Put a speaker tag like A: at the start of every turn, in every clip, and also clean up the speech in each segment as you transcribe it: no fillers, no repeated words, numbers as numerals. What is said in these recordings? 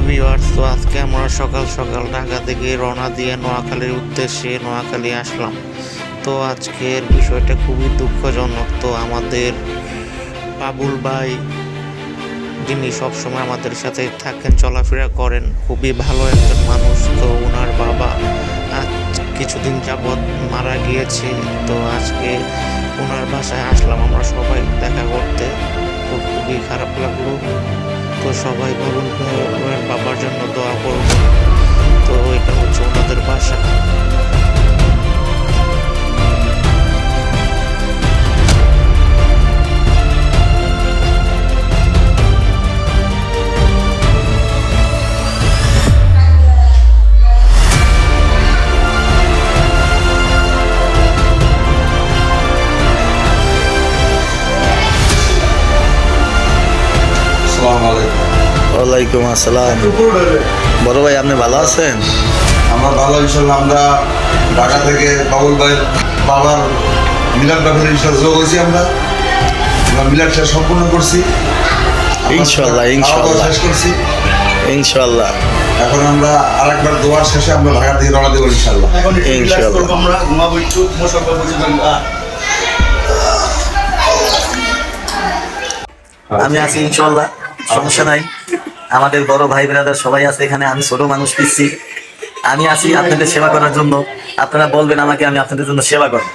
A: Viewers, তো আজকে আমরা সকাল সকাল ঢাকা থেকে রওনা দিয়ে নোয়াখালীর উদ্দেশ্যে নোয়াখালী আসলাম। তো আজকের বিষয়টা খুবই দুঃখজনক। তো আমাদের বাবুল ভাই, যিনি সবসময় আমাদের সাথে থাকেন, চলাফেরা করেন, খুবই ভালো একজন মানুষ। তো ওনার বাবা আজ কিছুদিন যাবৎ মারা গিয়েছে। তো আজকে ওনার বাসায় আসলাম আমরা সবাই দেখা করতে। তো খুবই খারাপ লাগলো। তো সবাই বাবুল ভাইয়ের বাবার জন্য দোয়া করব। তো এটা হচ্ছে ওনাদের বাসা।
B: ওয়ালাইকুম আসসালাম। বড় ভাই, আপনি ভালো আছেন?
C: আমরা ভালো, ইনশাল্লাহ। আমরা ঢাকা থেকে বাবুল ভাই বাবার মিলাদ ব্যাপারে ইনশাল্লাহ যোগ হয়েছি। আমরা মিলাদটা সম্পূর্ণ করছি
B: ইনশাল্লাহ ইনশাল্লাহ
C: শেষ করছি
B: ইনশাল্লাহ।
C: এখন আমরা আরেকবার দোয়ার শেষে আমরা ঢাকা থেকে রওনা দেবো ইনশাল্লাহ।
B: আমি আছি ইনশাল্লাহ, সমস্যা নাই। আমাদের বড় ভাই ব্রাদার সবাই আছে এখানে। আমি ছোট মানুষ পিচ্ছি, আমি আছি আপনাদের সেবা করার জন্য। আপনারা বলবেন আমাকে, আমি আপনাদের জন্য সেবা করব।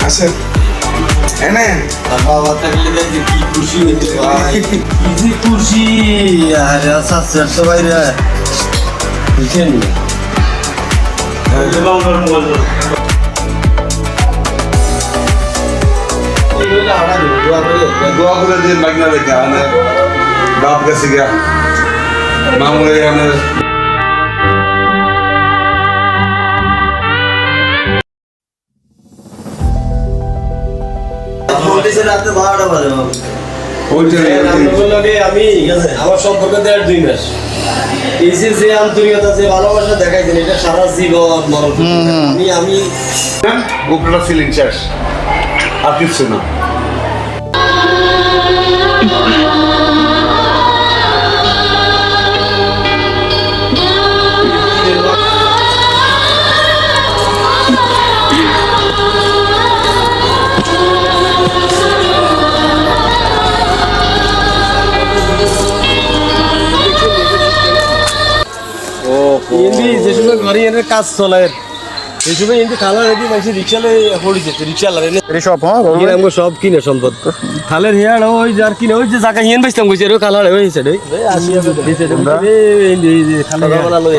C: আসেন এনে
D: বাবা থাকলে দেখি কি খুশি হইতে ভাই, কি যে খুশি। আরে আচ্ছা সবাই রে বুঝছেন
C: দোয়া করে দিয়ে বাগনা রেখে আনে বাপ গেছে গিয়া মামুরে আনে।
D: আমি আমার সম্পর্ক 1.5-2 মাস, এই যে আন্তরিকতা, যে ভালোবাসা দেখাইছেন, এটা সারা জীবন মরণ। আমি
C: গোপটা ফিলিং শেষ, আর কিছু না।
D: যে সময় ঘরে এনে কাজ চলে, এই সময় এনে খালা রেডি মাইছে রিক্সালে পড়ে যেত। রিক্সালা এনে সব আমরা সব কিনে সম্পদ খালের হিয়ার ওই যার কিনে ওই যে জায়গা হিয়ান বাইছিলাম কইছে রে খালা রে হইছে রে আসি দিতে এই খালা বানালো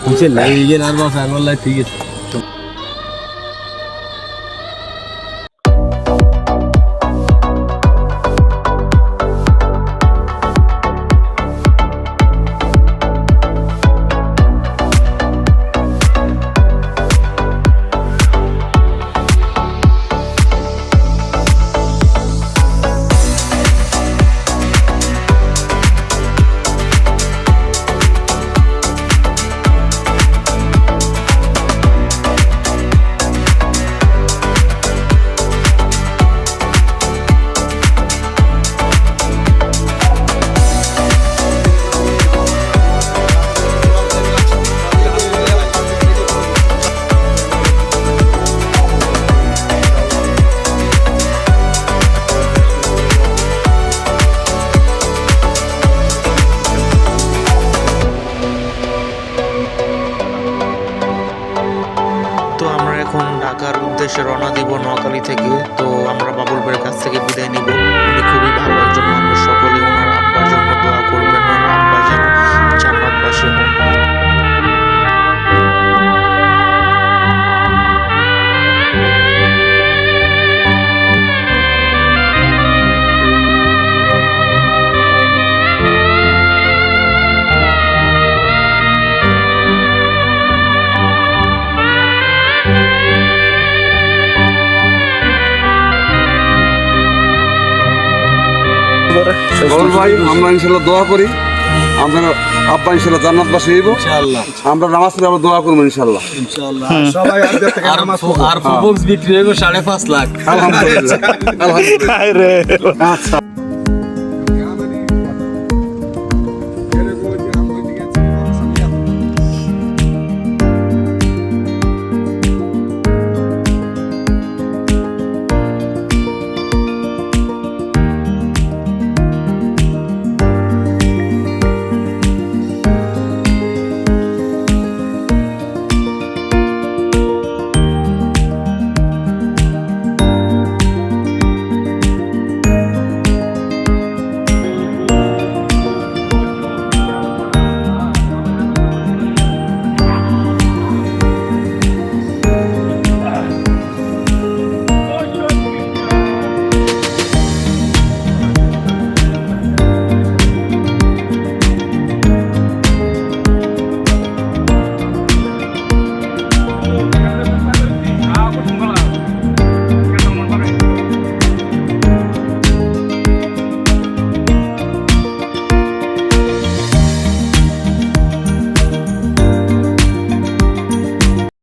D: বুঝছেন না, এই যে আর বাস আর লাই ঠিক আছে।
A: তো আমরা এখন ঢাকার উদ্দেশ্যে রওনা দিব নোয়াখালী থেকে। তো আমরা বাবুল ভাইয়ের কাছ থেকে বিদায় নিব। উনি খুবই ভালো একজন মানুষ। সকলে ওনার আব্বার জন্য দোয়া করবেন, ওনার আব্বা যেন জান্নাতবাসী হন।
E: বাবুল ভাই আমরা ইনশাল্লাহ দোয়া করি আমরা আব্বা ইনশাল্লাহ জান্নাতবাসী হইব
D: ইনশাআল্লাহ
E: আমরা নামাজ পড়ে আমরা দোয়া করবো ইনশাল্লাহ
D: ইনশাআল্লাহ আর ফুবক্স বিক্রি হইব 5.5 লাখ
E: আলহামদুলিল্লাহ আলহামদুলিল্লাহ
F: রে